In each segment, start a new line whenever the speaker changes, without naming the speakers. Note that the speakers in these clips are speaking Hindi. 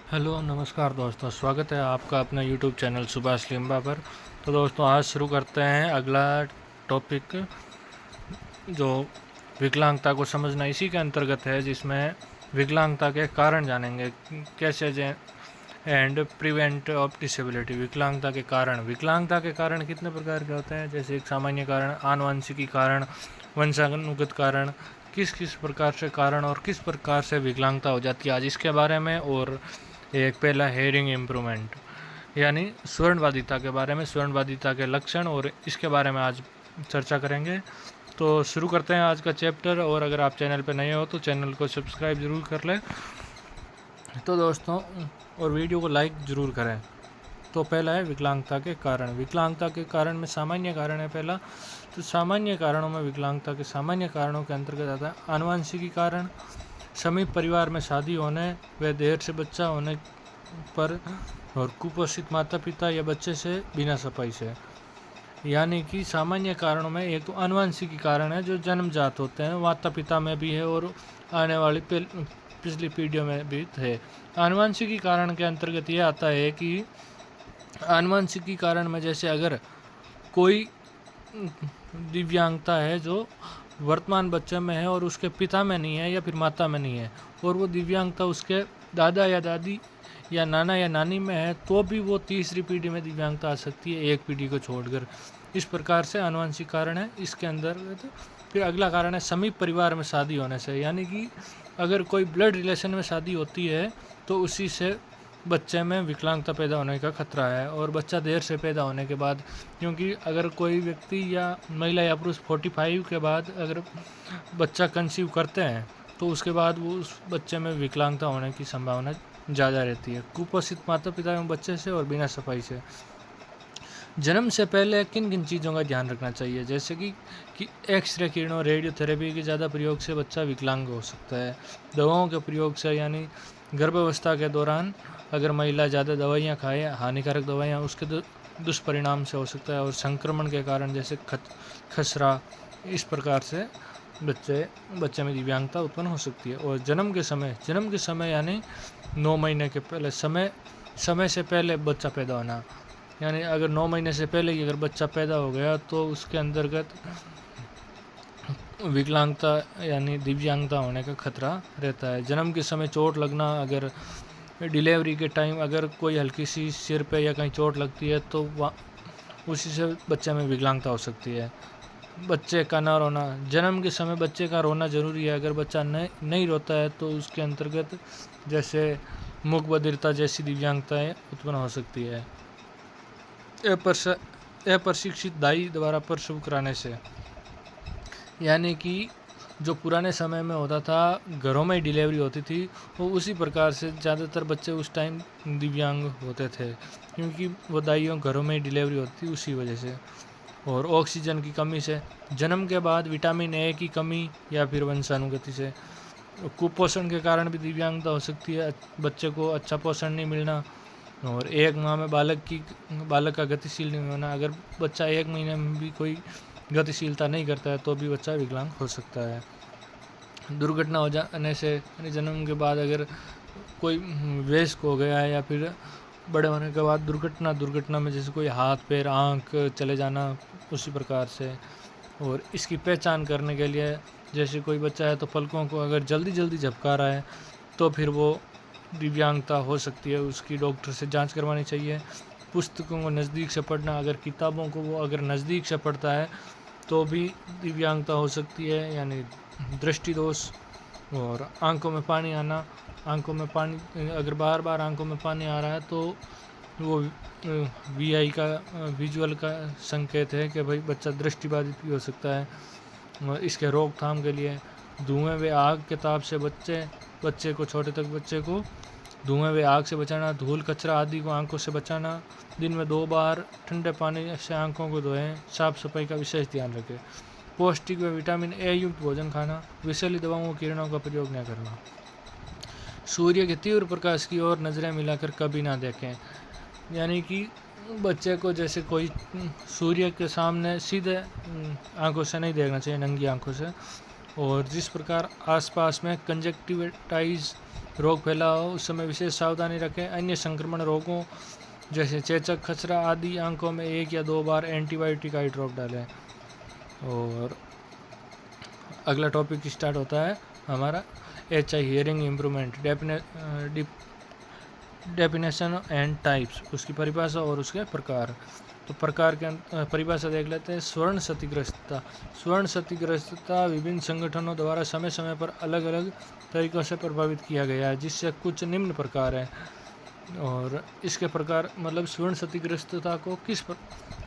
हेलो नमस्कार दोस्तों, स्वागत है आपका अपना यूट्यूब चैनल सुभाष लिम्बा पर। तो दोस्तों आज शुरू करते हैं अगला टॉपिक, जो विकलांगता को समझना इसी के अंतर्गत है, जिसमें विकलांगता के कारण जानेंगे, कैसे एंड प्रिवेंट ऑफ डिसेबिलिटी। विकलांगता के कारण कितने प्रकार के होते हैं, जैसे एक सामान्य कारण, आनुवंशिकी कारण, वंशानुगत कारण, किस किस प्रकार से कारण और किस प्रकार से विकलांगता हो जाती है, आज इसके बारे में। और एक पहला हेयरिंग इम्प्रूवमेंट यानी स्वर्णवादिता के बारे में, स्वर्णवादिता के लक्षण और इसके बारे में आज चर्चा करेंगे। तो शुरू करते हैं आज का चैप्टर। और अगर आप चैनल पर नए हो तो चैनल को सब्सक्राइब जरूर कर लें तो दोस्तों, और वीडियो को लाइक ज़रूर करें। तो पहला है विकलांगता के कारण। विकलांगता के कारण में सामान्य कारण है पहला। तो सामान्य कारणों में विकलांगता के सामान्य कारणों के अंतर्गत आता है आनुवंशिकी कारण, समीप परिवार में शादी होने व देर से बच्चा होने पर, और कुपोषित माता पिता या बच्चे से बिना सफाई से। यानी कि सामान्य कारणों में एक तो आनुवंशिकी कारण है जो जन्मजात होते हैं, माता पिता में भी है और आने वाली पिछली पीढ़ियों में भी थे। आनुवंशिकी कारण के अंतर्गत ये आता है कि आनुवंशिकी कारण में जैसे अगर कोई दिव्यांगता है जो वर्तमान बच्चे में है और उसके पिता में नहीं है या फिर माता में नहीं है, और वो दिव्यांगता उसके दादा या दादी या नाना या नानी में है, तो भी वो तीसरी पीढ़ी में दिव्यांगता आ सकती है, एक पीढ़ी को छोड़कर। इस प्रकार से आनुवंशिक कारण है इसके अंदर। फिर अगला कारण है समीप परिवार में शादी होने से। यानी कि अगर कोई ब्लड रिलेशन में शादी होती है तो उसी से बच्चे में विकलांगता पैदा होने का खतरा है। और बच्चा देर से पैदा होने के बाद, क्योंकि अगर कोई व्यक्ति या महिला या पुरुष 45 के बाद अगर बच्चा कंसीव करते हैं तो उसके बाद वो उस बच्चे में विकलांगता होने की संभावना ज़्यादा रहती है, कुपोषित माता पिता एवं बच्चे से और बिना सफाई से। जन्म से पहले किन किन चीज़ों का ध्यान रखना चाहिए, जैसे कि एक्सरे किरणों, रेडियोथेरेपी के ज़्यादा प्रयोग से बच्चा विकलांग हो सकता है। दवाओं के प्रयोग से, यानी गर्भावस्था के दौरान अगर महिला ज़्यादा दवाइयाँ खाए, हानिकारक दवाइयाँ, उसके दुष्परिणाम से हो सकता है। और संक्रमण के कारण जैसे खसरा, इस प्रकार से बच्चे में दिव्यांगता उत्पन्न हो सकती है। और जन्म के समय यानी 9 महीने के पहले, समय से पहले बच्चा पैदा होना, यानी अगर 9 महीने से पहले ही अगर बच्चा पैदा हो गया तो उसके अंतर्गत विकलांगता यानी दिव्यांगता होने का खतरा रहता है। जन्म के समय चोट लगना, अगर डिलीवरी के टाइम अगर कोई हल्की सी सिर पे या कहीं चोट लगती है तो उसी से बच्चे में विकलांगता हो सकती है। बच्चे का ना रोना, जन्म के समय बच्चे का रोना ज़रूरी है। अगर बच्चा नहीं रोता है तो उसके अंतर्गत जैसे मूक बधिरता जैसी दिव्यांगताएं उत्पन्न हो सकती है। अप्रशिक्षित दाई द्वारा प्रसव कराने से, यानी कि जो पुराने समय में होता था, घरों में ही डिलीवरी होती थी, वो उसी प्रकार से ज़्यादातर बच्चे उस टाइम दिव्यांग होते थे, क्योंकि वो दाइयों घरों में ही डिलीवरी होती थी उसी वजह से। और ऑक्सीजन की कमी से, जन्म के बाद विटामिन ए की कमी या फिर वंशानुगति से। कुपोषण के कारण भी दिव्यांगता हो सकती है, बच्चे को अच्छा पोषण नहीं मिलना। और एक माह में बालक का गतिशील नहीं होना, अगर बच्चा 1 महीने में भी कोई गतिशीलता नहीं करता है तो भी बच्चा विकलांग हो सकता है। दुर्घटना हो जाने से, यानी जन्म के बाद अगर कोई वयस्क हो गया है या फिर बड़े होने के बाद दुर्घटना में जैसे कोई हाथ पैर आँख चले जाना, उसी प्रकार से। और इसकी पहचान करने के लिए, जैसे कोई बच्चा है तो पलकों को अगर जल्दी झपका रहा है तो फिर वो दिव्यांगता हो सकती है, उसकी डॉक्टर से जांच करवानी चाहिए। पुस्तकों को नज़दीक से पढ़ना, अगर किताबों को वो अगर नज़दीक से पढ़ता है तो भी दिव्यांगता हो सकती है, यानी दृष्टि दोष। और आंखों में पानी आना, अगर बार बार आंखों में पानी आ रहा है तो वो VI का विजुअल का संकेत है कि भाई बच्चा दृष्टिबाधित भी हो सकता है। और इसके रोकथाम के लिए धुएं व आग के ताप से बच्चे को, छोटे तक बच्चे को धुएं व आग से बचाना, धूल कचरा आदि को आंखों से बचाना। दिन में 2 बार ठंडे पानी से आंखों को धोएं, साफ सफाई का विशेष ध्यान रखें। पौष्टिक व विटामिन ए युक्त भोजन खाना, विषैली दवाओं किरणों का प्रयोग न करना। सूर्य के तीव्र प्रकाश की ओर नज़रें मिलाकर कभी ना देखें, यानी कि बच्चे को जैसे कोई सूर्य के सामने सीधे आंखों से नहीं देखना चाहिए, नंगी आंखों से। और जिस प्रकार आसपास में कंजक्टिविटाइज रोग फैला हो उस समय विशेष सावधानी रखें। अन्य संक्रमण रोगों जैसे चेचक, खसरा आदि आंखों में 1 या 2 बार एंटीबायोटिक आई ड्रॉप डालें। और अगला टॉपिक स्टार्ट होता है हमारा HI hearing improvement, definition and types, उसकी परिभाषा और उसके प्रकार। तो प्रकार के परिभाषा देख लेते हैं। स्वर्ण क्षतिग्रस्तता। स्वर्ण क्षतिग्रस्तता विभिन्न संगठनों द्वारा समय समय पर अलग अलग तरीकों से प्रभावित किया गया है, जिससे कुछ निम्न प्रकार हैं। और इसके प्रकार मतलब स्वर्ण क्षतिग्रस्तता को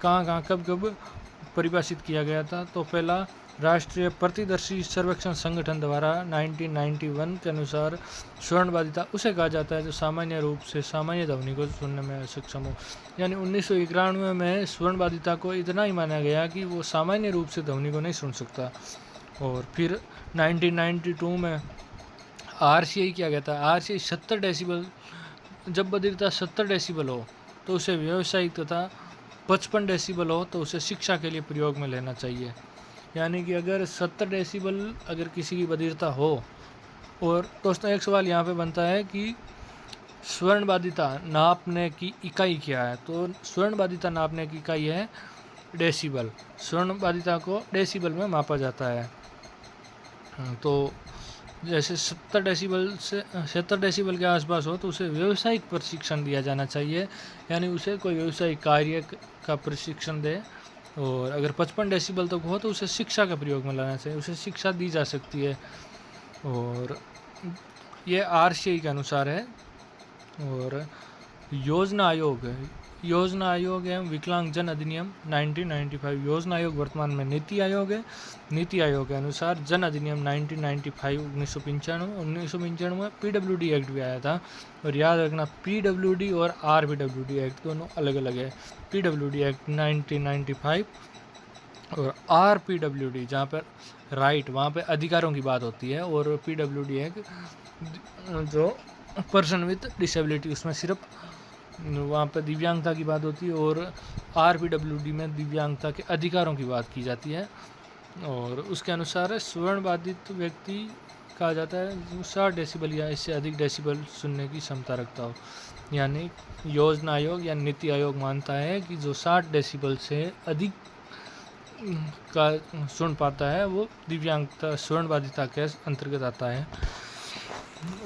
कहाँ कब परिभाषित किया गया था। तो पहला, राष्ट्रीय प्रतिदर्शी सर्वेक्षण संगठन द्वारा 1991 के अनुसार स्वर्णबाधिता उसे कहा जाता है जो सामान्य रूप से सामान्य ध्वनि को सुनने में सक्षम हो। यानी 1991 में स्वर्णबाधिता को इतना ही माना गया कि वो सामान्य रूप से ध्वनि को नहीं सुन सकता। और फिर 1992 में RCI किया गया था। RCI 70 डेसिबल, जब बधिरता 70 डेसिबल हो तो उसे व्यावसायिक तथा 55 डेसिबल हो तो उसे शिक्षा के लिए प्रयोग में लेना चाहिए। यानी कि अगर 70 डेसिबल अगर किसी की बधिरता हो, और दोस्तों एक सवाल यहाँ पे बनता है कि स्वर्णबाधिता नापने की इकाई क्या है। तो स्वर्णबाधिता नापने की इकाई है डेसिबल। स्वर्णबाधिता को डेसिबल में मापा जाता है। तो जैसे 70 डेसिबल के आसपास हो तो उसे व्यावसायिक प्रशिक्षण दिया जाना चाहिए, यानी उसे कोई व्यावसायिक कार्य का प्रशिक्षण दे। और अगर 55 डेसिबल तक हो तो उसे शिक्षा का प्रयोग में लाना चाहिए, उसे शिक्षा दी जा सकती है। और ये RCI के अनुसार है। और योजना आयोग एवं विकलांग जन अधिनियम 1995। योजना आयोग वर्तमान में नीति आयोग है। नीति आयोग के अनुसार जन अधिनियम 1995 1995 में PWD एक्ट भी आया था। और याद रखना PWD और RPWD एक्ट दोनों अलग अलग है। PWD एक्ट 1995 और RPWD जहाँ पर राइट वहाँ पे अधिकारों की बात होती है, और PWD एक्ट जो पर्सन विद डिसेबिलिटी उसमें सिर्फ वहाँ पर दिव्यांगता की बात होती है, और RPWD में दिव्यांगता के अधिकारों की बात की जाती है। और उसके अनुसार स्वर्ण बाधित व्यक्ति कहा जाता है जो 60 डेसिबल या इससे अधिक डेसिबल सुनने की क्षमता रखता हो। यानी योजना आयोग या नीति आयोग मानता है कि जो 60 डेसिबल से अधिक का सुन पाता है वो दिव्यांगता स्वर्ण बाधिता के अंतर्गत आता है।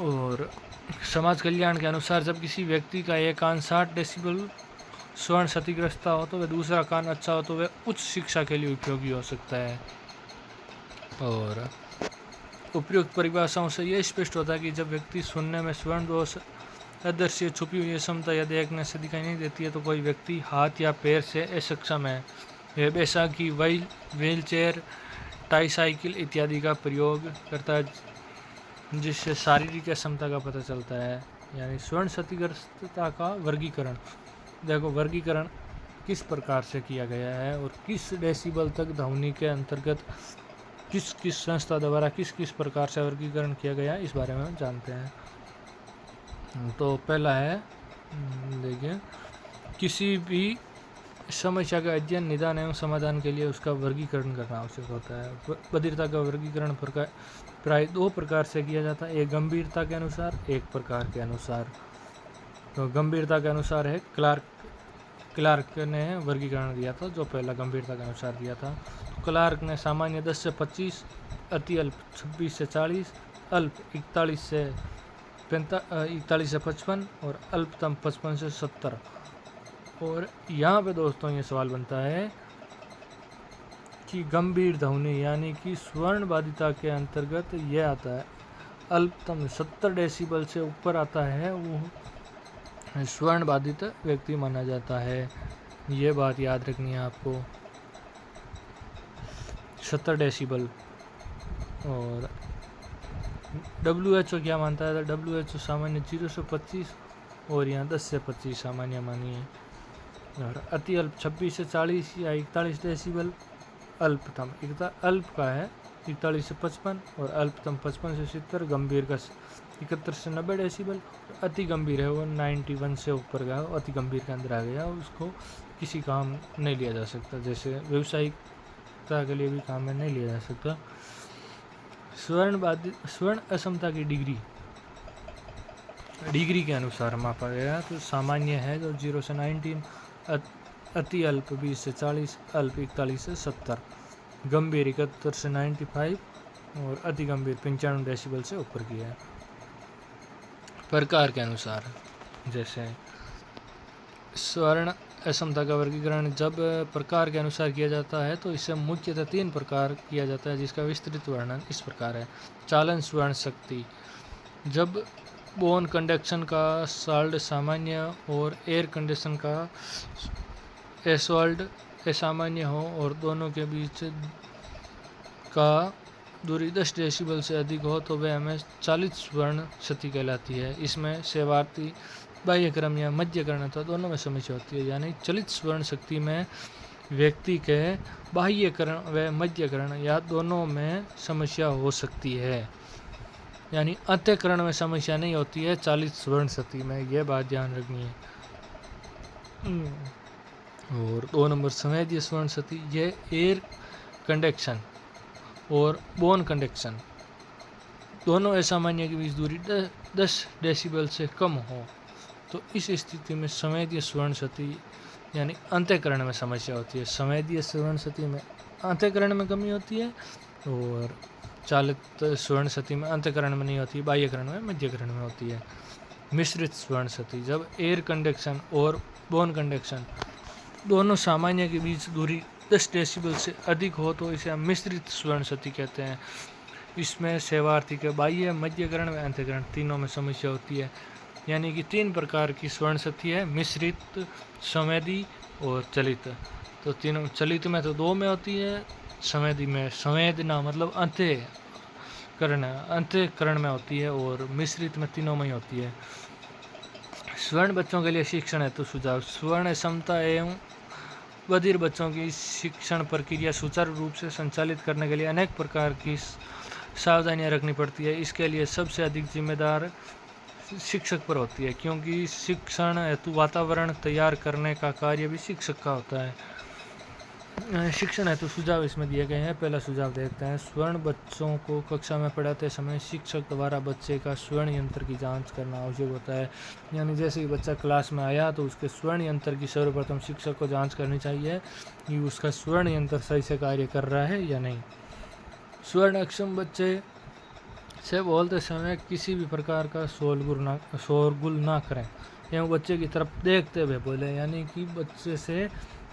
और समाज कल्याण के अनुसार जब किसी व्यक्ति का एक कान 60 डेसिबल स्वर्ण क्षतिग्रस्त हो तो वह दूसरा कान अच्छा हो तो वह उच्च शिक्षा के लिए उपयोगी हो सकता है। और उपयुक्त परिभाषाओं से यह स्पष्ट होता है कि जब व्यक्ति सुनने में स्वर्ण दोष, अदृश्य छुपी हुई क्षमता या देखने से दिखाई नहीं देती है तो कोई व्यक्ति हाथ या पैर से असक्षम है। यह बैसाखी व्हील चेयर, ट्राइसाइकिल इत्यादि का प्रयोग करता है जिससे शारीरिक क्षमता का पता चलता है। यानी स्वर्ण क्षतिग्रस्तता का वर्गीकरण, देखो वर्गीकरण किस प्रकार से किया गया है और किस डेसिबल तक ध्वनि के अंतर्गत किस किस संस्था द्वारा किस किस प्रकार से वर्गीकरण किया गया है, इस बारे में जानते हैं। तो पहला है, देखिए, किसी भी समस्या का अध्ययन, निदान एवं समाधान के लिए उसका वर्गीकरण करना आवश्यक होता है। बधिरता का वर्गीकरण प्राय 2 प्रकार से किया जाता है, एक गंभीरता के अनुसार, एक प्रकार के अनुसार। तो गंभीरता के अनुसार है क्लार्क ने वर्गीकरण दिया था, जो पहला गंभीरता के अनुसार दिया था। तो क्लार्क ने सामान्य 10 से 25, अति अल्प 26 से 40, अल्प 41 से 55 और अल्पतम 55 से 70। और यहाँ पे दोस्तों ये सवाल बनता है कि गंभीर ध्वनि यानी कि स्वर्ण बाधिता के अंतर्गत ये आता है, अल्पतम 70 डेसिबल से ऊपर आता है वो स्वर्ण बाधित व्यक्ति माना जाता है। ये बात याद रखनी है आपको, 70 डेसिबल। और WHO क्या मानता है? WHO सामान्य 0 से 25 और यहाँ 10 से 25 सामान्य मानी है। और अति अल्प 26 से 40 या 41 डेसिबल। अल्पतम अल्प का है 41 से 55 और अल्पतम 55 से 70। गंभीर का 71 से 90 डेसिबल। अति गंभीर है वो 91 से ऊपर का, अति गंभीर के अंदर आ गया, उसको किसी काम नहीं लिया जा सकता, जैसे व्यावसायिकता के लिए भी काम में नहीं लिया जा सकता। स्वर्ण असमता की डिग्री, डिग्री के अनुसार मापा गया। तो सामान्य है जो 0 से 19, अति अल्प 20 से 40, अल्प 41 से 70, गंभीर 71 से 95 और अति गंभीर 95 डेसिबल से ऊपर की है। प्रकार के अनुसार जैसे स्वर्ण असमता का वर्गीकरण जब प्रकार के अनुसार किया जाता है तो इसे मुख्यतः 3 प्रकार किया जाता है, जिसका विस्तृत वर्णन इस प्रकार है। चालन स्वर्ण शक्ति, जब बोन कंडक्शन का साल्ट सामान्य और एयर कंडीशन का एसॉल्ट असामान्य हो और दोनों के बीच का दूरी 10 डेसिबल से अधिक हो तो वह हमें चालित स्वर्ण क्षति कहलाती है। इसमें सेवार्थी बाह्यकरण या मध्यकरण अथवा दोनों में समस्या होती है। यानी चलित स्वर्ण शक्ति में व्यक्ति के बाह्यकरण व मध्यकरण या दोनों में समस्या हो सकती है, यानी अंतःकरण में समस्या नहीं होती है चालित स्वर्ण शक्ति में, यह बात ध्यान रखनी है। और 2 नंबर संवेदीय स्वर्ण शक्ति, यह एयर कंडक्शन और बोन कंडक्शन दोनों असामान्य के बीच दूरी 10 डेसिबल से कम हो तो इस स्थिति में संवेदीय स्वर्ण शक्ति यानी अंतःकरण में समस्या होती है। संवेदीय स्वर्ण शक्ति में अंतःकरण में कमी होती है और चालित स्वर्ण शक्ति में अंतःकरण में नहीं होती, बाह्यकरण में मध्यकरण में होती है। मिश्रित स्वर्ण शक्ति, जब एयर कंडक्शन और बोन कंडक्शन दोनों सामान्य के बीच दूरी 10 डेसिबल से अधिक हो तो इसे हम मिश्रित स्वर्ण शक्ति कहते हैं। इसमें सेवार्थी के बाह्य मध्यकरण व अंतःकरण तीनों में समस्या होती है। यानी कि 3 प्रकार की स्वर्ण शक्ति है, मिश्रित, संवेदी और चलित। तो तीनों, चलित में तो 2 में होती है, संवेदी में संवेदना मतलब अंतःकरण में होती है और मिश्रित में तीनों में ही होती है। स्वर्ण बच्चों के लिए शिक्षण हेतु सुझाव, स्वर्ण समता एवं बधिर बच्चों की शिक्षण प्रक्रिया सुचारू रूप से संचालित करने के लिए अनेक प्रकार की सावधानियां रखनी पड़ती है। इसके लिए सबसे अधिक जिम्मेदार शिक्षक पर होती है, क्योंकि शिक्षण हेतु वातावरण तैयार करने का कार्य भी शिक्षक का होता है। शिक्षण हेतु सुझाव इसमें दिए गए हैं। पहला सुझाव देखते हैं। स्वर्ण बच्चों को कक्षा में पढ़ाते समय शिक्षक द्वारा बच्चे का स्वर्ण यंत्र की जांच करना आवश्यक होता है। यानी जैसे ही बच्चा क्लास में आया तो उसके स्वर्ण यंत्र की सर्वप्रथम शिक्षक को जांच करनी चाहिए कि उसका स्वर्ण यंत्र सही से कार्य कर रहा है या नहीं। स्वर्ण अक्षम बच्चे से बोलते समय किसी भी प्रकार का शोरगुल ना करें एवं बच्चे की तरफ देखते हुए बोले, यानी कि बच्चे से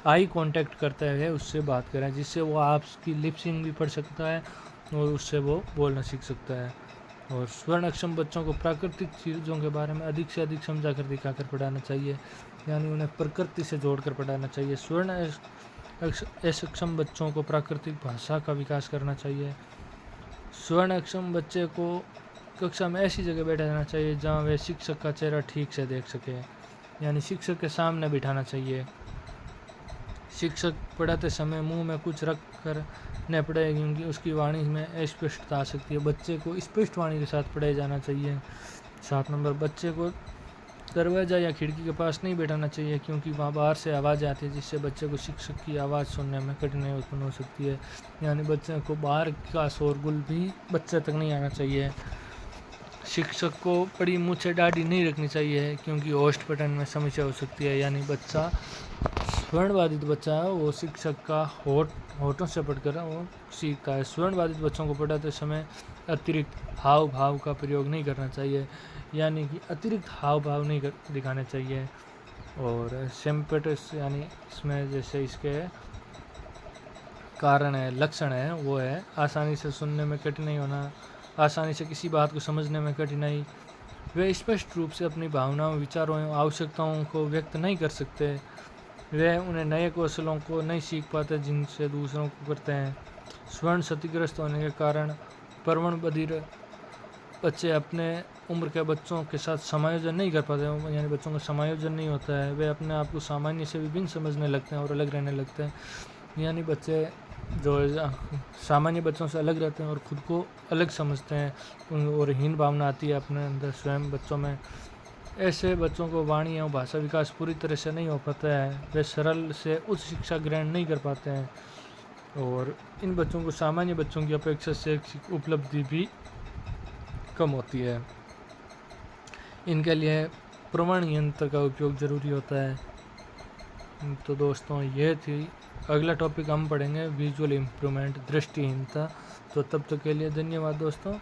आई कांटेक्ट करते हुए उससे बात करें, जिससे वो आपकी लिपसिंग भी पढ़ सकता है और उससे वो बोलना सीख सकता है। और स्वर्ण अक्षम बच्चों को प्राकृतिक चीज़ों के बारे में अधिक से अधिक समझा कर दिखा कर पढ़ाना चाहिए, यानी उन्हें प्रकृति से जोड़ कर पढ़ाना चाहिए। स्वर्ण अक्षम बच्चों को प्राकृतिक भाषा का विकास करना चाहिए। स्वर्ण अक्षम बच्चे को कक्षा में ऐसी जगह बैठाना चाहिए जहाँ वे शिक्षक का चेहरा ठीक से देख सके, यानी शिक्षक के सामने बिठाना चाहिए। शिक्षक पढ़ाते समय मुंह में कुछ रख कर न पढ़े, क्योंकि उसकी वाणी में अस्पष्टता आ सकती है। बच्चे को स्पष्ट वाणी के साथ पढ़ाया जाना चाहिए। 7 नंबर, बच्चे को दरवाज़ा या खिड़की के पास नहीं बैठाना चाहिए, क्योंकि वहाँ बाहर से आवाज़ आती है, जिससे बच्चे को शिक्षक की आवाज़ सुनने में कठिनाई उत्पन्न हो सकती है। यानी बच्चे को बाहर का शोरगुल भी बच्चे तक नहीं आना चाहिए। शिक्षक को बड़ी मूंछ से दाढ़ी नहीं रखनी चाहिए, क्योंकि होस्ट पठन में समस्या हो सकती है। यानी बच्चा स्वर्णबाधित बच्चा है, वो शिक्षक का होठों से पढ़कर वो सीखता है। स्वर्णबाधित बच्चों को पढ़ाते समय अतिरिक्त हाव भाव का प्रयोग नहीं करना चाहिए, यानी कि अतिरिक्त हाव भाव नहीं दिखाने चाहिए। और सिम्पटस यानी इसमें जैसे इसके कारण है, लक्षण है, वो है आसानी से सुनने में कठिनाई होना, आसानी से किसी बात को समझने में कठिनाई, वे स्पष्ट रूप से अपनी भावनाओं, विचारों एवं आवश्यकताओं को व्यक्त नहीं कर सकते, वे उन्हें नए कौशलों को नहीं सीख पाते जिनसे दूसरों को करते हैं। स्वर्ण क्षतिग्रस्त होने के कारण प्रवण बधिर बच्चे अपने उम्र के बच्चों के साथ समायोजन नहीं कर पाते, यानी बच्चों का समायोजन नहीं होता है। वे अपने आप को सामान्य से विभिन्न समझने लगते हैं और अलग रहने लगते हैं। यानी बच्चे जो सामान्य बच्चों से अलग रहते हैं और ख़ुद को अलग समझते हैं और हीन भावना आती है अपने अंदर स्वयं बच्चों में। ऐसे बच्चों को वाणी एवं भाषा विकास पूरी तरह से नहीं हो पाता है, वे सरल से उच्च शिक्षा ग्रहण नहीं कर पाते हैं और इन बच्चों को सामान्य बच्चों की अपेक्षा शैक्षिक उपलब्धि भी कम होती है। इनके लिए प्रमाण यंत्र का उपयोग ज़रूरी होता है। तो दोस्तों ये थी। अगला टॉपिक हम पढ़ेंगे विजुअल इम्प्रूवमेंट, दृष्टिहीनता। तो तब तक के लिए धन्यवाद दोस्तों।